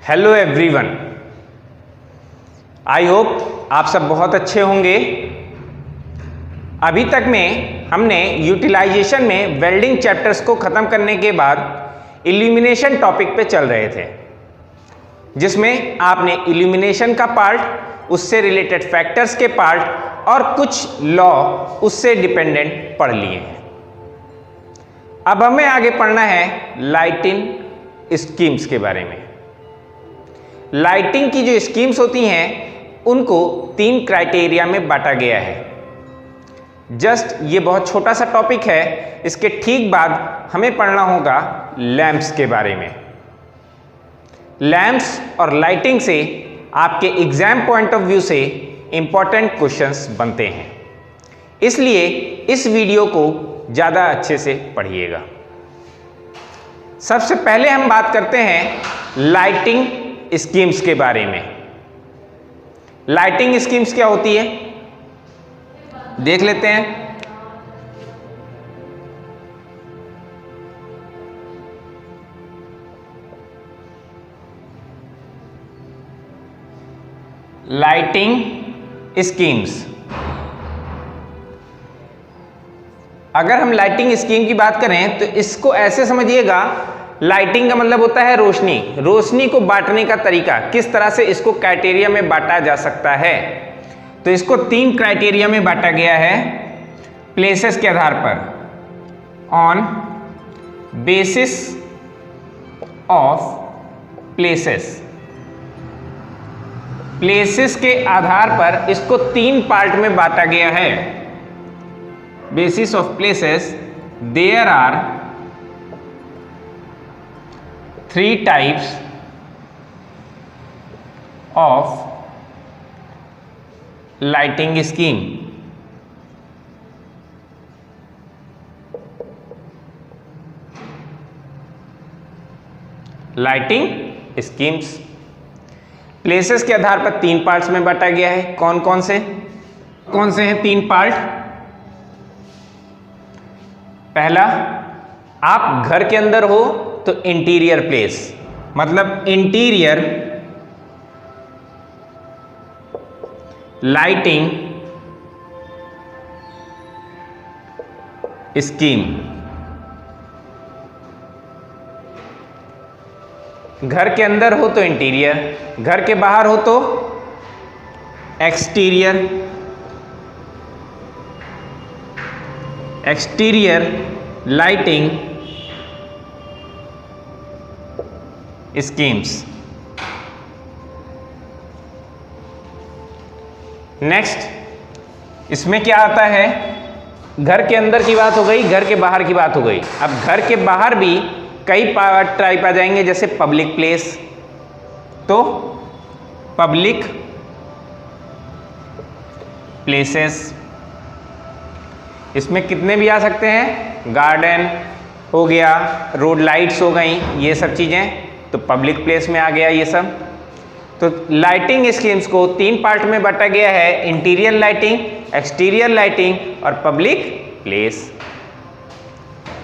Hello everyone, I hope आप सब बहुत अच्छे होंगे। अभी तक में हमने यूटिलाइजेशन में वेल्डिंग चैप्टर्स को ख़त्म करने के बाद इल्यूमिनेशन टॉपिक पे चल रहे थे, जिसमें आपने इल्यूमिनेशन का पार्ट, उससे रिलेटेड फैक्टर्स के पार्ट और कुछ लॉ उससे डिपेंडेंट पढ़ लिए हैं। अब हमें आगे पढ़ना है लाइटिंग स्कीम्स के बारे में। लाइटिंग की जो स्कीम्स होती हैं उनको 3 क्राइटेरिया में बांटा गया है। जस्ट ये बहुत छोटा सा टॉपिक है, इसके ठीक बाद हमें पढ़ना होगा लैंप्स के बारे में। लैंप्स और लाइटिंग से आपके एग्जाम पॉइंट ऑफ व्यू से इंपॉर्टेंट क्वेश्चंस बनते हैं, इसलिए इस वीडियो को ज़्यादा अच्छे से पढ़िएगा। सबसे पहले हम बात करते हैं लाइटिंग स्कीम्स के बारे में। लाइटिंग स्कीम्स क्या होती है देख लेते हैं। लाइटिंग स्कीम्स, अगर हम लाइटिंग स्कीम की बात करें तो इसको ऐसे समझिएगा, लाइटिंग का मतलब होता है रोशनी। रोशनी को बांटने का तरीका, किस तरह से इसको क्राइटेरिया में बांटा जा सकता है, तो इसको 3 क्राइटेरिया में बांटा गया है प्लेसेस के आधार पर, on basis of places. Places के आधार पर इसको 3 पार्ट में बांटा गया है। Basis of places, there are 3 types of lighting scheme. Lighting schemes places के आधार पर 3 पार्ट्स में बांटा गया है। कौन कौन से हैं 3 पार्ट? पहला, आप घर के अंदर हो तो इंटीरियर प्लेस, मतलब इंटीरियर लाइटिंग स्कीम। घर के अंदर हो तो इंटीरियर, घर के बाहर हो तो exterior. Exterior lighting schemes. Next, इसमें क्या आता है? घर के अंदर की बात हो गई, घर के बाहर की बात हो गई। अब घर के बाहर भी कई टाइप आ जाएंगे, जैसे पब्लिक प्लेस। तो पब्लिक प्लेसेस, इसमें कितने भी आ सकते हैं, गार्डन हो गया, रोड लाइट्स हो गई, ये सब चीज़ें तो पब्लिक प्लेस में आ गया ये सब। तो लाइटिंग स्कीम्स को 3 पार्ट में बांटा गया है, इंटीरियर लाइटिंग, एक्सटीरियर लाइटिंग और पब्लिक प्लेस।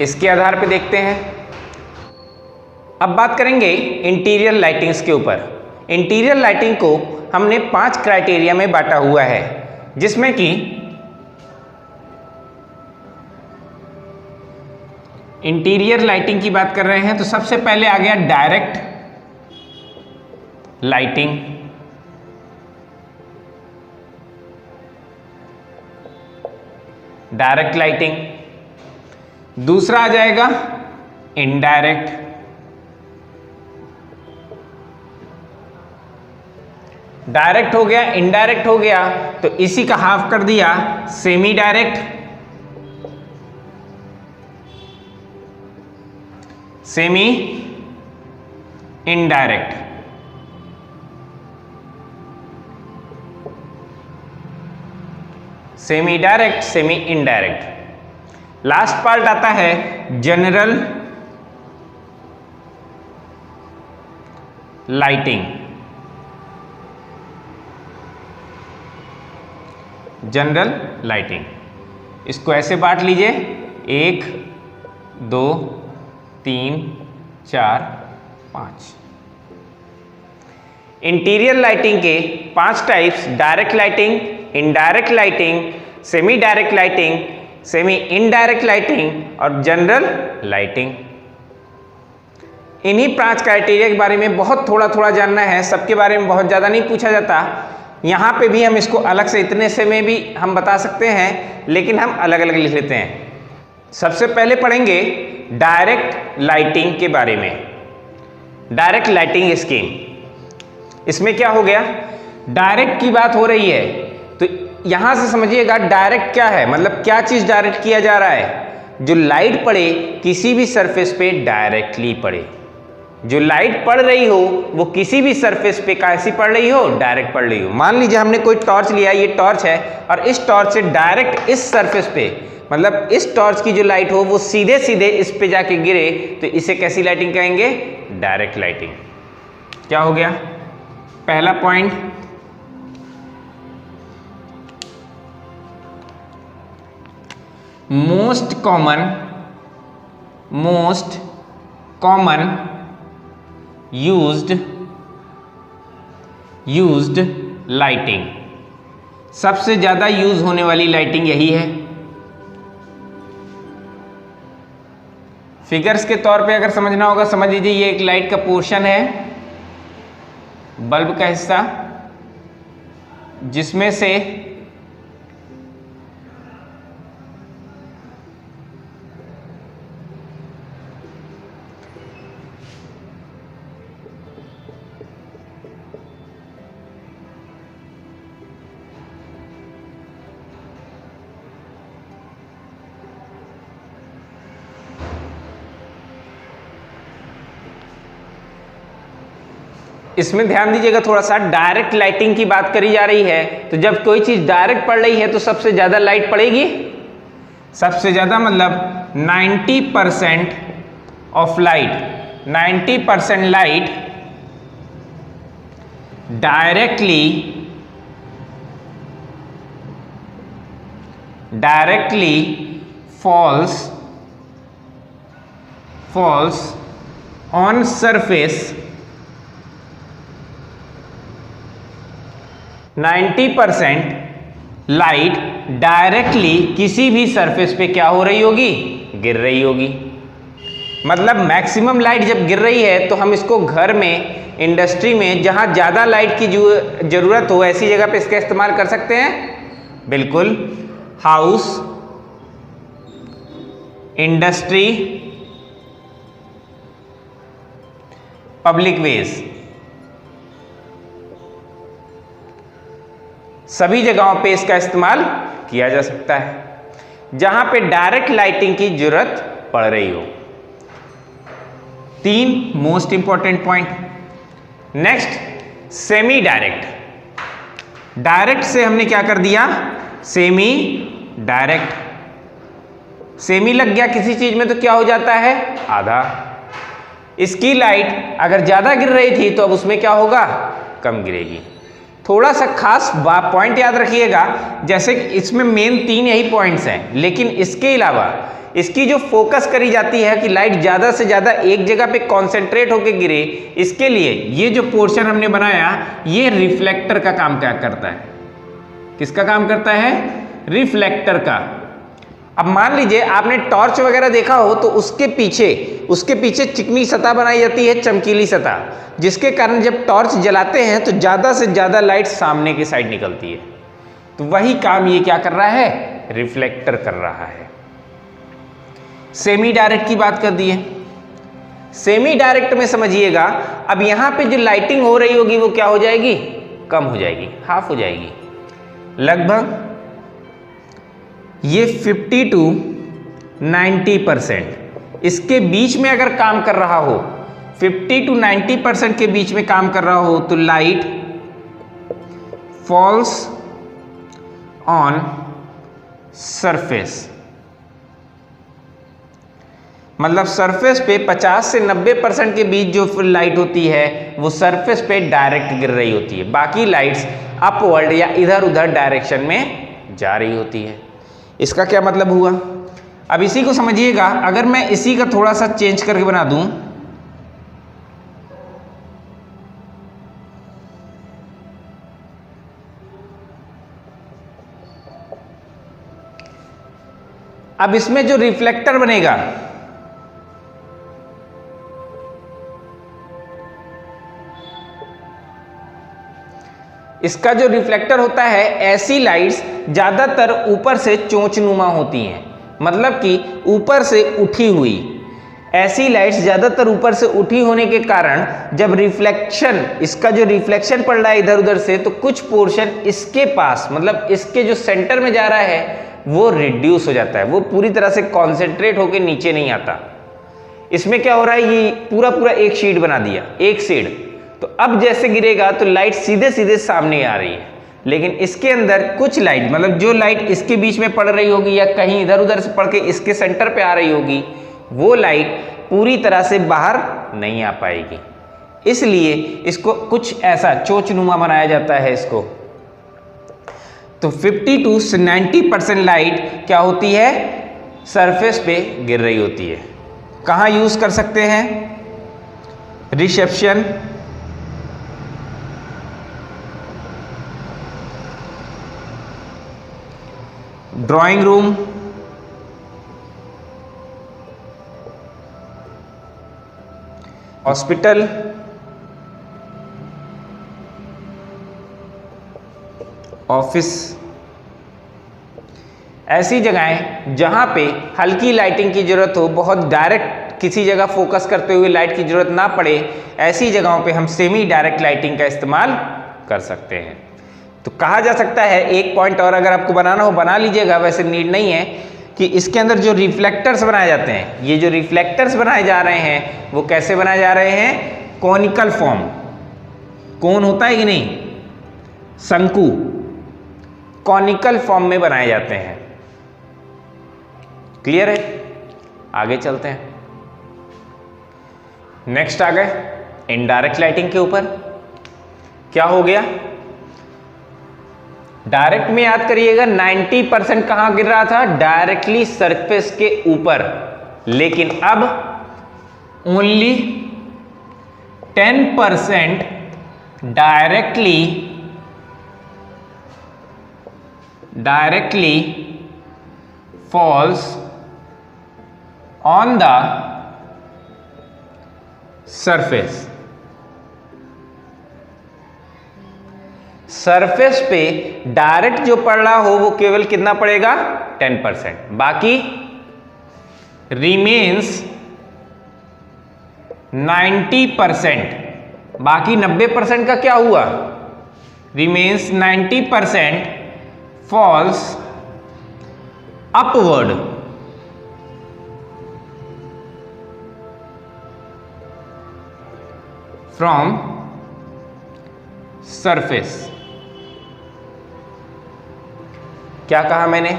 इसके आधार पे देखते हैं। अब बात करेंगे इंटीरियर लाइटिंग्स के ऊपर। इंटीरियर लाइटिंग को हमने 5 क्राइटेरिया में बांटा हुआ है, जिसमें कि इंटीरियर लाइटिंग की बात कर रहे हैं तो सबसे पहले आ गया डायरेक्ट लाइटिंग। Direct lighting. दूसरा आ जाएगा इनडायरेक्ट। डायरेक्ट हो गया, इनडायरेक्ट हो गया, तो इसी का हाफ कर दिया semi direct. Semi indirect. Semi direct, semi indirect. Last part आता है जनरल लाइटिंग। जनरल लाइटिंग, इसको ऐसे बांट लीजिए, 1 2 3 4 5। इंटीरियर लाइटिंग के 5 types: direct lighting, indirect lighting, semi direct lighting, semi indirect lighting और जनरल लाइटिंग। इन्हीं 5 क्राइटेरिया के बारे में बहुत थोड़ा थोड़ा जानना है, सबके बारे में बहुत ज़्यादा नहीं पूछा जाता। यहाँ पे भी हम इसको अलग से इतने से में भी हम बता सकते हैं, लेकिन हम अलग अलग लिख लेते हैं। सबसे पहले पढ़ेंगे डायरेक्ट लाइटिंग के बारे में। डायरेक्ट लाइटिंग स्कीम, इसमें क्या हो गया, डायरेक्ट की बात हो रही है तो यहां से समझिएगा डायरेक्ट क्या है, मतलब क्या चीज डायरेक्ट किया जा रहा है। जो लाइट पड़े किसी भी सरफेस पे डायरेक्टली पड़े, जो लाइट पड़ रही हो वो किसी भी सरफेस पे कैसी पड़ रही हो, डायरेक्ट पड़ रही हो। मान लीजिए हमने कोई टॉर्च लिया, ये टॉर्च है और इस टॉर्च से डायरेक्ट इस सरफेस पे, मतलब इस टॉर्च की जो लाइट हो वो सीधे सीधे इस पे जाके गिरे, तो इसे कैसी लाइटिंग कहेंगे, डायरेक्ट लाइटिंग। क्या हो गया पहला point. Most common used lighting, सबसे ज्यादा यूज होने वाली लाइटिंग यही है। फिगर्स के तौर पे अगर समझना होगा, समझ लीजिए ये एक लाइट का पोर्शन है, बल्ब का हिस्सा, जिसमें से इसमें ध्यान दीजिएगा थोड़ा सा, डायरेक्ट लाइटिंग की बात करी जा रही है, तो जब कोई चीज डायरेक्ट पड़ रही है तो सबसे ज्यादा लाइट पड़ेगी, सबसे ज्यादा मतलब 90% of light, 90% light directly falls on surface. 90% light directly किसी भी सरफेस पे क्या हो रही होगी, गिर रही होगी। मतलब मैक्सिमम लाइट जब गिर रही है तो हम इसको घर में, इंडस्ट्री में, जहां ज्यादा लाइट की जरूरत हो ऐसी जगह पे इसका इस्तेमाल कर सकते हैं। बिल्कुल, हाउस, इंडस्ट्री, पब्लिक वेज, सभी जगहों पे इसका इस्तेमाल किया जा सकता है जहां पे डायरेक्ट लाइटिंग की जरूरत पड़ रही हो। 3 most important point. Next, semi direct. Direct से हमने क्या कर दिया, सेमी डायरेक्ट। सेमी लग गया किसी चीज में तो क्या हो जाता है, आधा। इसकी लाइट अगर ज्यादा गिर रही थी तो अब उसमें क्या होगा, कम गिरेगी। थोड़ा सा खास पॉइंट याद रखिएगा, जैसे इसमें मेन 3 यही पॉइंट्स हैं, लेकिन इसके अलावा इसकी जो फोकस करी जाती है कि लाइट ज्यादा से ज्यादा एक जगह पे कॉन्सेंट्रेट होकर गिरे, इसके लिए ये जो पोर्शन हमने बनाया ये रिफ्लेक्टर का काम क्या करता है, किसका काम करता है, रिफ्लेक्टर का। अब मान लीजिए आपने टॉर्च वगैरह देखा हो तो उसके पीछे चिकनी सतह बनाई जाती है, चमकीली सतह, जिसके कारण जब टॉर्च जलाते हैं तो ज्यादा से ज्यादा लाइट सामने की साइड निकलती है। तो वही काम ये क्या कर रहा है, रिफ्लेक्टर कर रहा है। सेमी डायरेक्ट की बात कर दी है। सेमी डायरेक्ट में समझिएगा, अब यहां पे जो लाइटिंग हो रही होगी वो क्या हो जाएगी, कम हो जाएगी, हाफ हो जाएगी। लगभग ये 50 to 90% इसके बीच में अगर काम कर रहा हो, 50 to 90% के बीच में काम कर रहा हो तो लाइट फॉल्स ऑन सरफेस। मतलब सरफेस पे 50 से 90% के बीच जो लाइट होती है वो सरफेस पे डायरेक्ट गिर रही होती है, बाकी लाइट्स अपवर्ड या इधर उधर डायरेक्शन में जा रही होती है। इसका क्या मतलब हुआ, अब इसी को समझिएगा। अगर मैं इसी का थोड़ा सा चेंज करके बना दूं, अब इसमें जो रिफ्लेक्टर बनेगा, इसका जो रिफ्लेक्टर होता है, ऐसी लाइट्स ज्यादातर ऊपर से चोंचनुमा होती हैं, मतलब कि ऊपर से उठी हुई। ऐसी लाइट्स ज्यादातर ऊपर से उठी होने के कारण जब रिफ्लेक्शन, इसका जो रिफ्लेक्शन पड़ रहा है इधर उधर से, तो कुछ पोर्शन इसके पास, मतलब इसके जो सेंटर में जा रहा है, वो रिड्यूस हो जाता है, वो पूरी तरह से कॉन्सेंट्रेट होकर नीचे नहीं आता। इसमें क्या हो रहा है, ये पूरा पूरा एक शीट बना दिया, एक शेड। तो अब जैसे गिरेगा तो लाइट सीधे सीधे सामने आ रही है, लेकिन इसके अंदर कुछ लाइट, मतलब जो लाइट इसके बीच में पड़ रही होगी या कहीं इधर उधर से पड़ के इसके सेंटर पे आ रही होगी, वो लाइट पूरी तरह से बाहर नहीं आ पाएगी। इसलिए इसको कुछ ऐसा चोंचनुमा बनाया जाता है इसको। तो 50 से 90% लाइट क्या होती है, सरफेस पे गिर रही होती है। कहाँ यूज कर सकते हैं, reception, drawing room, hospital, office, ऐसी जगहें जहां पे हल्की लाइटिंग की जरूरत हो, बहुत डायरेक्ट किसी जगह फोकस करते हुए लाइट की जरूरत ना पड़े, ऐसी जगहों पे हम सेमी डायरेक्ट लाइटिंग का इस्तेमाल कर सकते हैं। तो कहा जा सकता है, एक पॉइंट और अगर आपको बनाना हो बना लीजिएगा, वैसे नीड नहीं है, कि इसके अंदर जो रिफ्लेक्टर्स बनाए जाते हैं, ये जो रिफ्लेक्टर्स बनाए जा रहे हैं वो कैसे बनाए जा रहे हैं, कॉनिकल फॉर्म, कोन होता है कि नहीं, शंकु, कॉनिकल फॉर्म में बनाए जाते हैं। क्लियर है, आगे चलते हैं। नेक्स्ट आ गए इनडायरेक्ट लाइटिंग के ऊपर। क्या हो गया, डायरेक्ट में याद करिएगा 90% कहां गिर रहा था, डायरेक्टली सरफेस के ऊपर, लेकिन अब only 10% directly falls on the surface। Surface पे डायरेक्ट जो पड़ रहा हो वो केवल कितना पड़ेगा, 10%, बाकी रिमेन्स 90%। बाकी 90% का क्या हुआ, remains 90% falls upward, from surface. क्या कहा मैंने,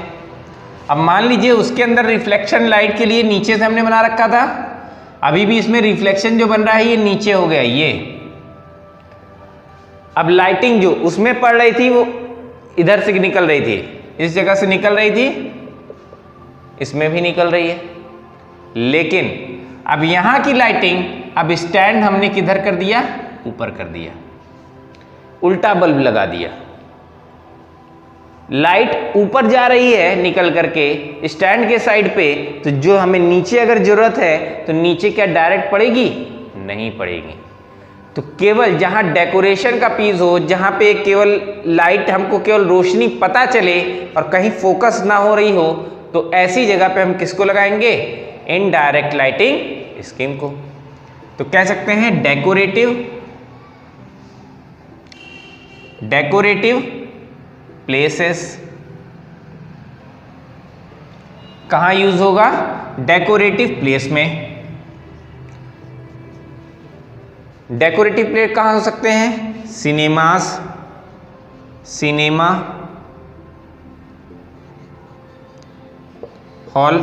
अब मान लीजिए उसके अंदर रिफ्लेक्शन लाइट के लिए नीचे से हमने बना रखा था, अभी भी इसमें रिफ्लेक्शन जो बन रहा है ये नीचे हो गया ये। अब लाइटिंग जो उसमें पड़ रही थी वो इधर से निकल रही थी, इस जगह से निकल रही थी, इसमें भी निकल रही है, लेकिन अब यहां की लाइटिंग, अब स्टैंड हमने किधर कर दिया, ऊपर कर दिया, उल्टा बल्ब लगा दिया। लाइट ऊपर जा रही है निकल करके स्टैंड के साइड पे, तो जो हमें नीचे अगर जरूरत है तो नीचे क्या डायरेक्ट पड़ेगी, नहीं पड़ेगी। तो केवल जहां डेकोरेशन का पीस हो, जहां पे केवल लाइट हमको केवल रोशनी पता चले और कहीं फोकस ना हो रही हो, तो ऐसी जगह पे हम किसको लगाएंगे, इनडायरेक्ट लाइटिंग स्कीम को। तो कह सकते हैं डेकोरेटिव प्लेसेस। कहां यूज होगा, डेकोरेटिव प्लेस में। डेकोरेटिव प्लेस कहां हो सकते हैं, cinemas, cinema hall,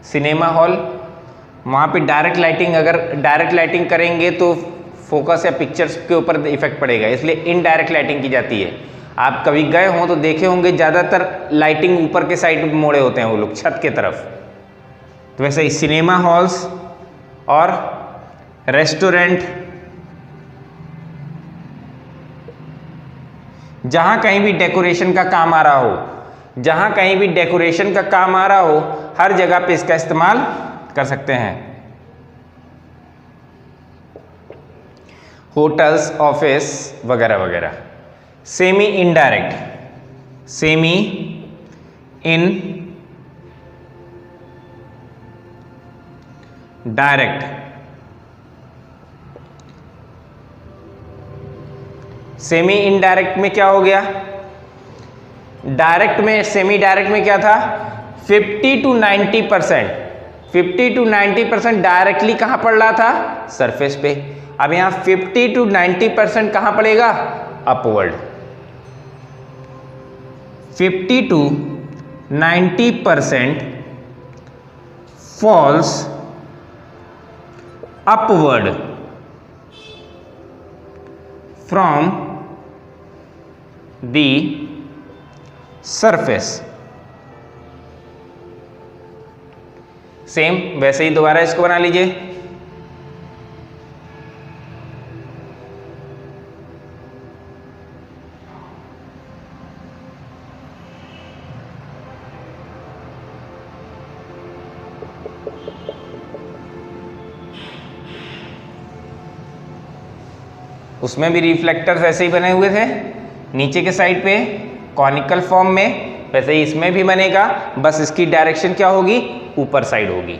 cinema hall, वहां पे डायरेक्ट लाइटिंग, अगर डायरेक्ट लाइटिंग करेंगे तो फोकस या पिक्चर्स के ऊपर इफेक्ट पड़ेगा, इसलिए इनडायरेक्ट लाइटिंग की जाती है। आप कभी गए हों तो देखे होंगे ज़्यादातर लाइटिंग ऊपर के साइड मोड़े होते हैं वो लोग, छत के तरफ। तो वैसे ही सिनेमा हॉल्स और रेस्टोरेंट, जहां कहीं भी डेकोरेशन का काम आ रहा हो, जहां कहीं भी डेकोरेशन का काम आ रहा हो हर जगह पे इसका इस्तेमाल कर सकते हैं। होटल्स, ऑफिस वगैरह वगैरह। Semi indirect, semi in direct, semi indirect में क्या हो गया, डायरेक्ट में, सेमी डायरेक्ट में क्या था, 50 to 90%, 50 to 90% डायरेक्टली कहां पड़ रहा था, सरफेस पे। अब यहां 50 to 90% कहां पड़ेगा, upward. 50 to 90% falls upward from the surface. Same वैसे ही दोबारा इसको बना लीजिए। उसमें भी रिफ्लेक्टर्स ऐसे ही बने हुए थे नीचे के साइड पे कॉनिकल फॉर्म में, वैसे ही इसमें भी बनेगा, बस इसकी डायरेक्शन क्या होगी, ऊपर साइड होगी।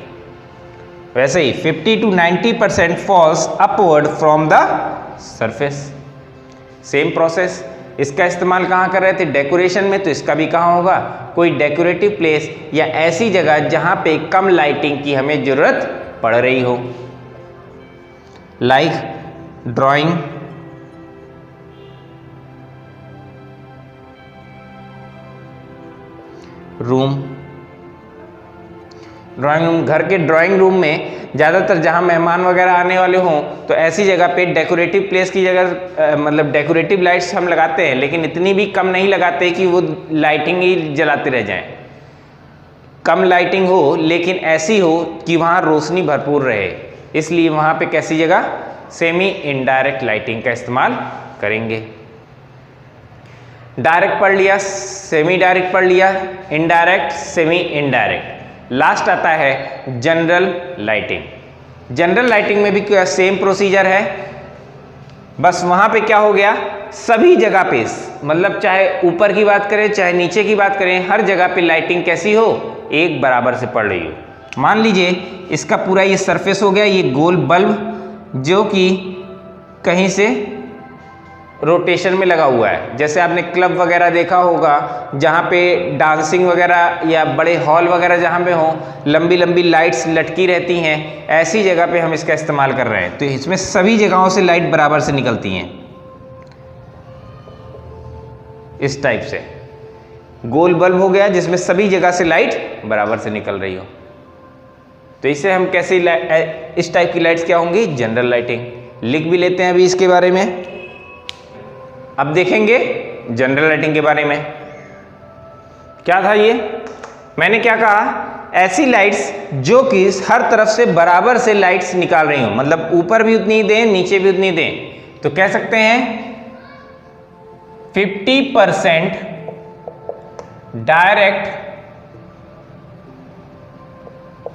वैसे ही 50 to 90% falls upward from the surface. Same process. इसका इस्तेमाल कहाँ कर रहे थे, डेकोरेशन में, तो इसका भी कहाँ होगा, कोई डेकोरेटिव प्लेस या ऐसी जगह जहाँ पे कम लाइटिंग की हमें जरूरत पड़ रही हो, like drawing, room. Drawing room, घर के ड्राइंग रूम में ज़्यादातर जहाँ मेहमान वगैरह आने वाले हों तो ऐसी जगह पे डेकोरेटिव प्लेस की जगह मतलब डेकोरेटिव लाइट्स हम लगाते हैं, लेकिन इतनी भी कम नहीं लगाते कि वो लाइटिंग ही जलाते रह जाएं। कम लाइटिंग हो लेकिन ऐसी हो कि वहाँ रोशनी भरपूर रहे, इसलिए वहाँ पे कैसी जगह, सेमी इनडायरेक्ट लाइटिंग का इस्तेमाल करेंगे। डायरेक्ट पढ़ लिया, सेमी डायरेक्ट पढ़ लिया, इनडायरेक्ट, सेमी इनडायरेक्ट। लास्ट आता है जनरल लाइटिंग। जनरल लाइटिंग में भी क्या सेम प्रोसीजर है, बस वहां पे क्या हो गया, सभी जगह पे, मतलब चाहे ऊपर की बात करें चाहे नीचे की बात करें, हर जगह पे लाइटिंग कैसी हो, एक बराबर से पड़ रही हो। मान लीजिए इसका पूरा ये सरफेस हो गया, ये गोल बल्ब जो कि कहीं से रोटेशन में लगा हुआ है। जैसे आपने क्लब वगैरह देखा होगा जहाँ पे डांसिंग वगैरह या बड़े हॉल वगैरह जहाँ पे हो, लंबी लंबी लाइट्स लटकी रहती हैं, ऐसी जगह पे हम इसका इस्तेमाल कर रहे हैं। तो इसमें सभी जगहों से लाइट बराबर से निकलती हैं, इस टाइप से गोल बल्ब हो गया जिसमें सभी जगह से लाइट बराबर से निकल रही हो। तो इससे हम कैसे, इस टाइप की लाइट्स क्या होंगी, जनरल लाइटिंग। लिख भी लेते हैं अभी इसके बारे में। अब देखेंगे जनरल लाइटिंग के बारे में। क्या था ये, मैंने क्या कहा, ऐसी लाइट्स जो कि हर तरफ से बराबर से लाइट्स निकाल रही हो, मतलब ऊपर भी उतनी दें नीचे भी उतनी दें। तो कह सकते हैं 50%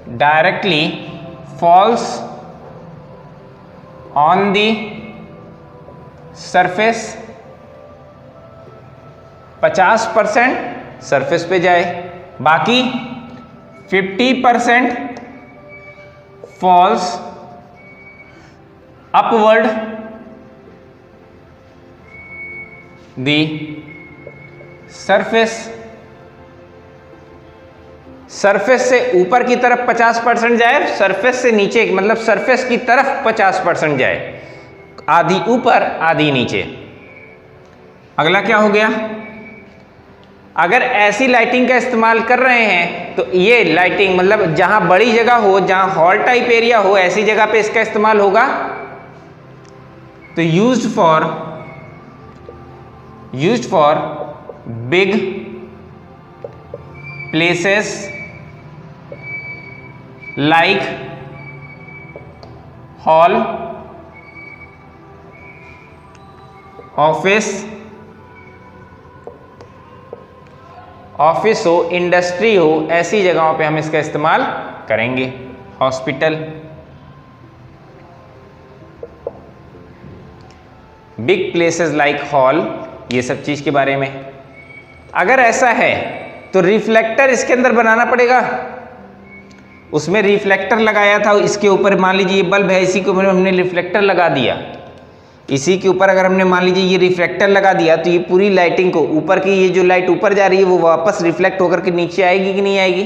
directly falls on the surface, 50% surface पे जाए, बाकी 50% falls upward the surface. Surface से ऊपर की तरफ 50% जाए, सरफेस से नीचे मतलब सरफेस की तरफ 50% जाए, आधी ऊपर आधी नीचे। अगला क्या हो गया, अगर ऐसी लाइटिंग का इस्तेमाल कर रहे हैं तो ये लाइटिंग मतलब जहां बड़ी जगह हो, जहां हॉल टाइप एरिया हो, ऐसी जगह पे इसका इस्तेमाल होगा। तो used for big places like hall, office, office हो, इंडस्ट्री हो, ऐसी जगहों पे हम इसका इस्तेमाल करेंगे। Hospital, big places like hall, ये सब चीज के बारे में। अगर ऐसा है तो रिफ्लेक्टर इसके अंदर बनाना पड़ेगा। उसमें रिफ्लेक्टर लगाया था, इसके ऊपर मान लीजिए ये बल्ब है, इसी के ऊपर हमने रिफ्लेक्टर लगा दिया। इसी के ऊपर अगर हमने मान लीजिए ये रिफ्लेक्टर लगा दिया तो ये पूरी लाइटिंग को, ऊपर की ये जो लाइट ऊपर जा रही है वो वापस रिफ्लेक्ट होकर के नीचे आएगी कि नहीं आएगी?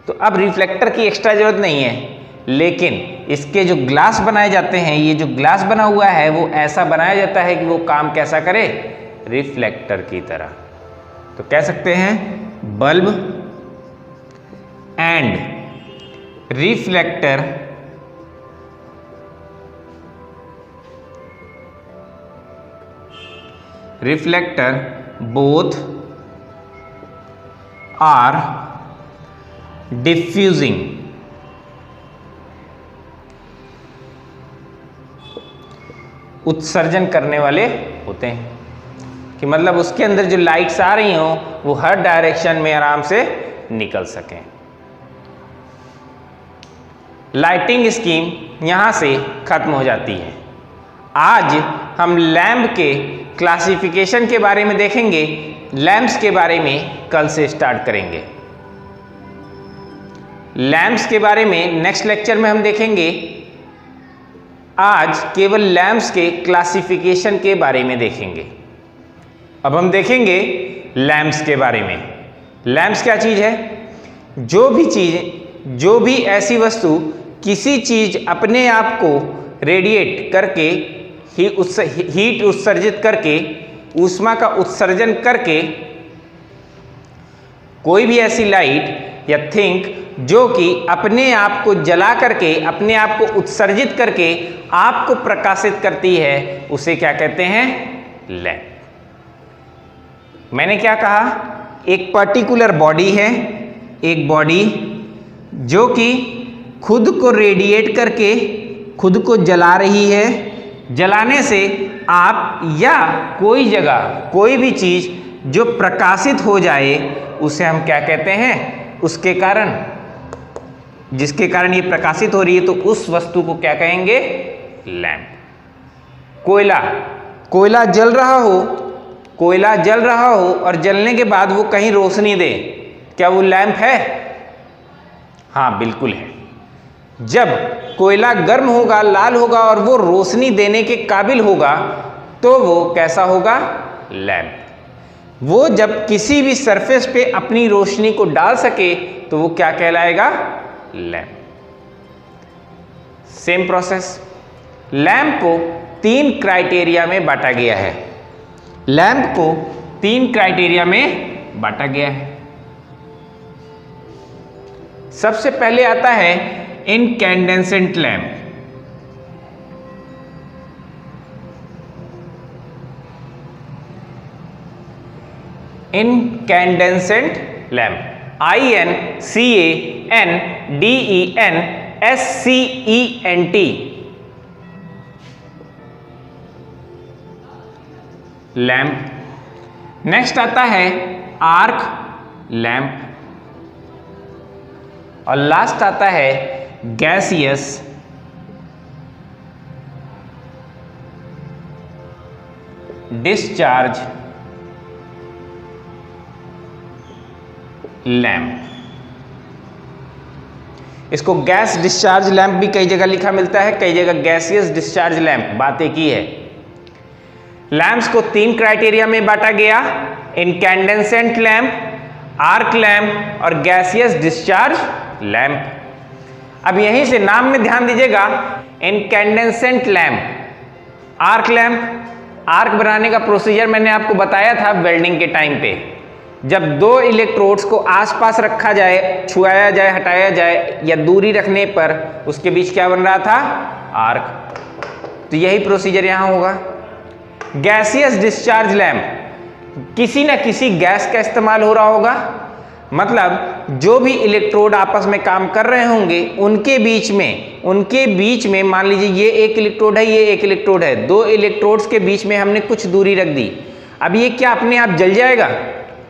तो अब रिफ्लेक्टर की एक्स्ट्रा जरूरत नहीं है, लेकिन इसके जो ग्लास बनाए जाते हैं, ये जो ग्लास बना हुआ है वो ऐसा बनाया जाता है कि वो काम कैसा करे? रिफ्लेक्टर की तरह। तो कह सकते हैं bulb and reflector both are diffusing, उत्सर्जन करने वाले होते हैं, कि मतलब उसके अंदर जो लाइट्स आ रही हों वो हर डायरेक्शन में आराम से निकल सकें। लाइटिंग स्कीम यहां से खत्म हो जाती है। आज हम लैंप के क्लासिफिकेशन के बारे में देखेंगे, लैंप्स के बारे में कल से स्टार्ट करेंगे। लैंप्स के बारे में नेक्स्ट लेक्चर में हम देखेंगे। आज केवल लैंप्स के क्लासिफिकेशन के बारे में देखेंगे। अब हम देखेंगे लैंप्स के बारे में। लैंप्स क्या चीज है? जो भी ऐसी वस्तु किसी चीज अपने आप को रेडिएट करके हीट उत्सर्जित करके, ऊष्मा का उत्सर्जन करके, कोई भी ऐसी लाइट या थिंग जो कि अपने आप को जला करके, अपने आप को उत्सर्जित करके आपको प्रकाशित करती है, उसे क्या कहते हैं? लैंप। मैंने क्या कहा? एक पर्टिकुलर बॉडी है, एक बॉडी जो कि खुद को रेडिएट करके खुद को जला रही है। जलाने से आप या कोई जगह, कोई भी चीज जो प्रकाशित हो जाए उसे हम क्या कहते हैं? उसके कारण, जिसके कारण ये प्रकाशित हो रही है, तो उस वस्तु को क्या कहेंगे? लैंप। कोयला जल रहा हो, कोयला जल रहा हो और जलने के बाद वो कहीं रोशनी दे, क्या वो लैंप है? हाँ, बिल्कुल है। जब कोयला गर्म होगा, लाल होगा और वो रोशनी देने के काबिल होगा तो वो कैसा होगा? लैंप। वो जब किसी भी सरफेस पे अपनी रोशनी को डाल सके तो वो क्या कहलाएगा? लैंप। Same process. लैंप को 3 क्राइटेरिया में बांटा गया है। लैंप को 3 क्राइटेरिया में बांटा गया है। सबसे पहले आता है incandescent lamp. Incandescent lamp, INCANDENSCENT। Lamp. Next आता है आर्क लैंप और लास्ट आता है गैसियस डिस्चार्ज लैंप। इसको गैस डिस्चार्ज लैंप भी कई जगह लिखा मिलता है, कई जगह गैसियस डिस्चार्ज लैंप। बात एक ही है। लैंप्स को 3 क्राइटेरिया में बांटा गया, इनकैंडेसेंट लैंप, आर्क लैंप और गैसियस डिस्चार्ज लैंप। अब यहीं से नाम में ध्यान दीजिएगा, incandescent lamp, arc lamp. Arc बनाने का प्रोसीजर मैंने आपको बताया था वेल्डिंग के टाइम पे। जब 2 इलेक्ट्रोड्स को आसपास रखा जाए, छुआया जाए, हटाया जाए या दूरी रखने पर उसके बीच क्या बन रहा था? आर्क। तो यही प्रोसीजर यहां होगा। गैसियस डिस्चार्ज लैंप, किसी ना किसी गैस का इस्तेमाल हो रहा होगा, मतलब जो भी इलेक्ट्रोड आपस में काम कर रहे होंगे उनके बीच में मान लीजिए ये एक इलेक्ट्रोड है, ये एक इलेक्ट्रोड है, 2 इलेक्ट्रोड्स के बीच में हमने कुछ दूरी रख दी। अब ये क्या अपने आप जल जाएगा?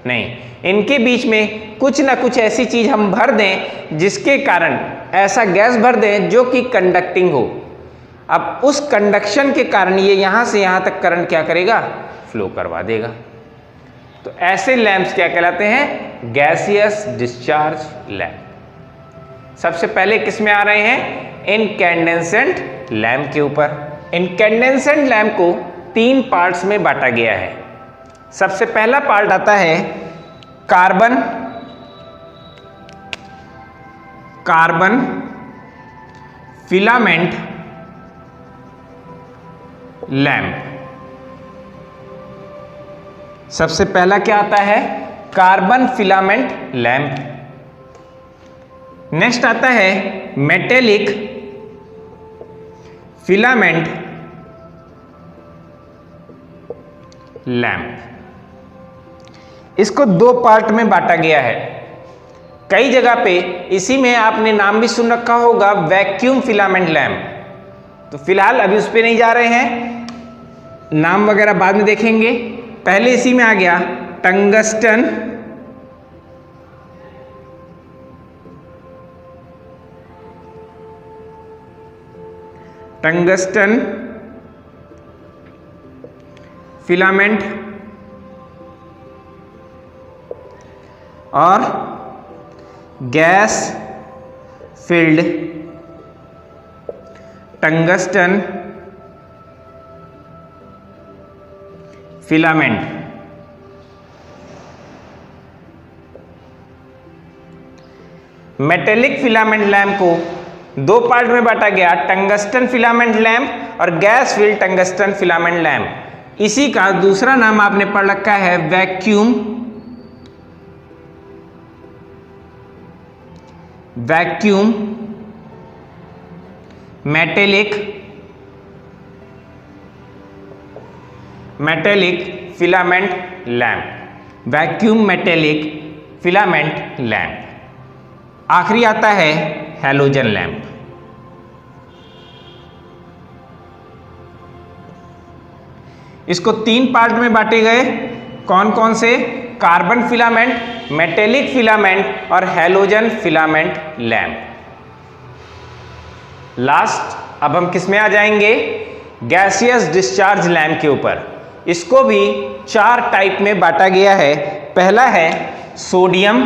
नहीं, इनके बीच में कुछ ना कुछ ऐसी चीज हम भर दें जिसके कारण ऐसा गैस भर दें जो कि कंडक्टिंग हो। अब उस कंडक्शन के कारण ये यहां से यहां तक करंट क्या करेगा, फ्लो करवा देगा। तो ऐसे लैंप्स क्या कहलाते हैं, गैसियस डिस्चार्ज लैंप। सबसे पहले किस में आ रहे हैं, इनकैंडेसेंट लैंप के ऊपर। इनकैंडेसेंट लैंप को 3 पार्ट्स में बांटा गया है। सबसे पहला पार्ट आता है कार्बन फिलामेंट लैंप। सबसे पहला क्या आता है, कार्बन फिलामेंट लैंप। नेक्स्ट आता है मेटेलिक फिलामेंट लैंप। इसको 2 पार्ट में बांटा गया है। कई जगह पे इसी में आपने नाम भी सुन रखा होगा, वैक्यूम फिलामेंट लैंप। तो फिलहाल अभी उस पर नहीं जा रहे हैं, नाम वगैरह बाद में देखेंगे। पहले इसी में आ गया टंगस्टन फिलामेंट और gas filled tungsten filament. Metallic filament lamp को 2 पार्ट में बांटा गया, टंगस्टन फिलामेंट लैंप और gas filled tungsten filament lamp. इसी का दूसरा नाम आपने पढ़ रखा है vacuum metallic filament lamp. Vacuum metallic filament lamp. आखिरी आता है हैलोजन लैंप। इसको 3 पार्ट में बांटे गए, कौन कौन से, कार्बन फिलामेंट, मेटेलिक फिलामेंट और हैलोजन फिलामेंट लैंप। लास्ट अब हम किस में आ जाएंगे, गैसियस डिस्चार्ज लैंप के ऊपर। इसको भी 4 टाइप में बांटा गया है। पहला है सोडियम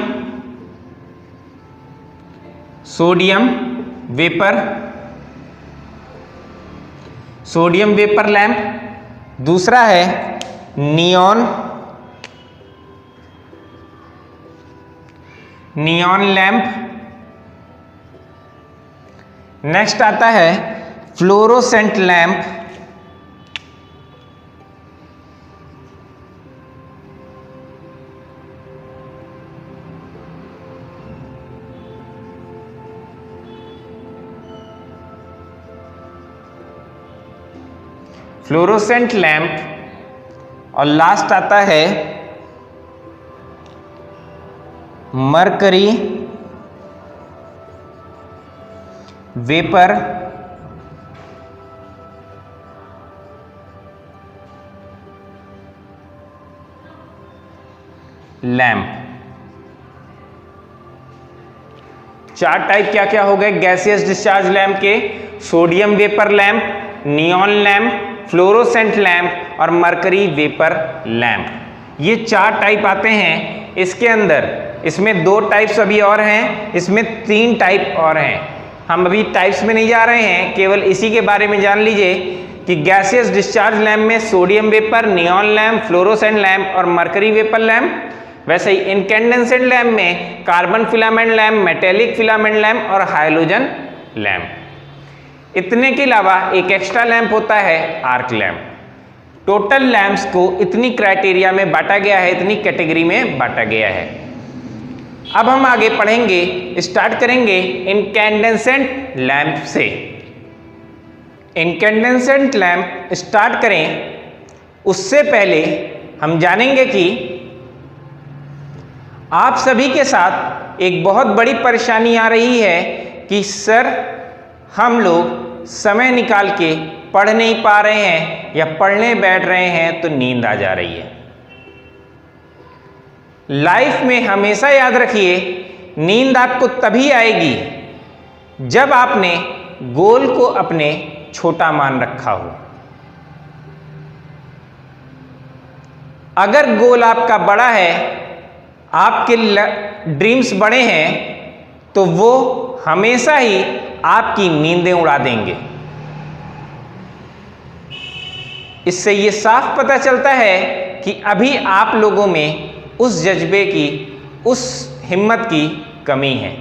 वेपर लैंप। दूसरा है नियॉन लैंप। नेक्स्ट आता है फ्लोरोसेंट लैंप। फ्लोरोसेंट लैंप और लास्ट आता है मरकरी वेपर लैंप। 4 टाइप क्या क्या हो गए गैसियस डिस्चार्ज लैंप के, sodium vapour lamp, neon lamp, fluorescent lamp और मरकरी वेपर लैंप। ये 4 टाइप आते हैं इसके अंदर। इसमें 2 टाइप्स अभी और हैं, इसमें 3 टाइप और हैं। हम अभी टाइप्स में नहीं जा रहे हैं, केवल इसी के बारे में जान लीजिए कि गैसियस डिस्चार्ज लैंप में sodium vapour, neon lamp, fluorescent lamp और मरकरी वेपर लैंप। वैसे ही इनकैंडेसेंट लैंप में carbon filament lamp, metallic filament lamp और हाइलोजन लैंप। इतने के अलावा एक एक्स्ट्रा लैंप होता है आर्क लैंप। टोटल लैंप्स को इतनी क्राइटेरिया में बांटा गया है, इतनी कैटेगरी में बांटा गया है। अब हम आगे पढ़ेंगे, स्टार्ट करेंगे इनकैंडेसेंट लैंप से। इनकैंडेसेंट लैंप स्टार्ट करें उससे पहले हम जानेंगे कि आप सभी के साथ एक बहुत बड़ी परेशानी आ रही है कि सर हम लोग समय निकाल के पढ़ नहीं पा रहे हैं या पढ़ने बैठ रहे हैं तो नींद आ जा रही है। लाइफ में हमेशा याद रखिए, नींद आपको तभी आएगी जब आपने गोल को अपने छोटा मान रखा हो। अगर गोल आपका बड़ा है, आपके ड्रीम्स बड़े हैं, तो वो हमेशा ही आपकी नींदें उड़ा देंगे। इससे ये साफ पता चलता है कि अभी आप लोगों में उस जज्बे की, उस हिम्मत की कमी है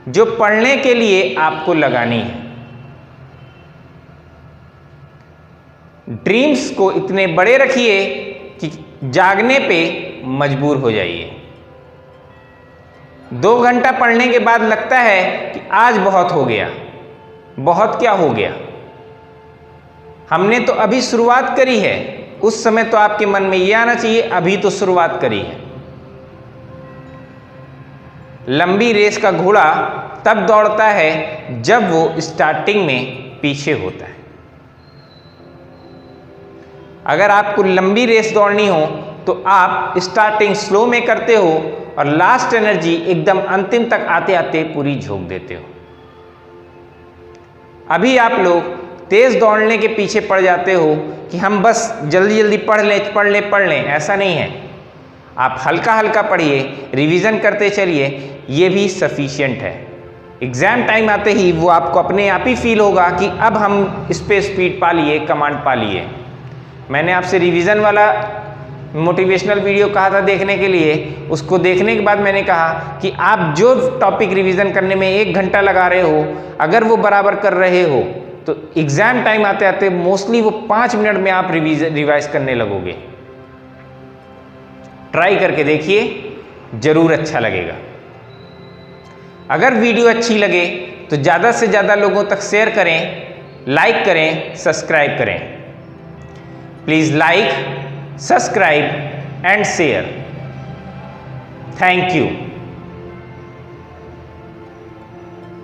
जो पढ़ने के लिए आपको लगानी है। ड्रीम्स को इतने बड़े रखिए कि जागने पे मजबूर हो जाइए। 2 घंटा पढ़ने के बाद लगता है कि आज बहुत हो गया। बहुत क्या हो गया? हमने तो अभी शुरुआत करी है। उस समय तो आपके मन में यह आना चाहिए, अभी तो शुरुआत करी है। लंबी रेस का घोड़ा तब दौड़ता है जब वो स्टार्टिंग में पीछे होता है। अगर आपको लंबी रेस दौड़नी हो तो आप स्टार्टिंग स्लो में करते हो और लास्ट एनर्जी एकदम अंतिम तक आते आते पूरी झोंक देते हो। अभी आप लोग तेज दौड़ने के पीछे पड़ जाते हो कि हम बस जल्दी जल्दी पढ़ लें। ऐसा नहीं है। आप हल्का हल्का पढ़िए, रिवीजन करते चलिए, ये भी सफिशिएंट है। एग्जाम टाइम आते ही वो आपको अपने आप ही फील होगा कि अब हम इस पे स्पीड पा लिए, कमांड पा लिए। मैंने आपसे रिवीजन वाला मोटिवेशनल वीडियो कहा था देखने के लिए। उसको देखने के बाद मैंने कहा कि आप जो टॉपिक रिवीजन करने में 1 घंटा लगा रहे हो, अगर वो बराबर कर रहे हो तो एग्जाम टाइम आते आते मोस्टली वो 5 मिनट में आप रिवाइज करने लगोगे। ट्राई करके देखिए, जरूर अच्छा लगेगा। अगर वीडियो अच्छी लगे तो ज़्यादा से ज़्यादा लोगों तक शेयर करें, लाइक करें, सब्सक्राइब करें। Please like, subscribe and share. Thank you.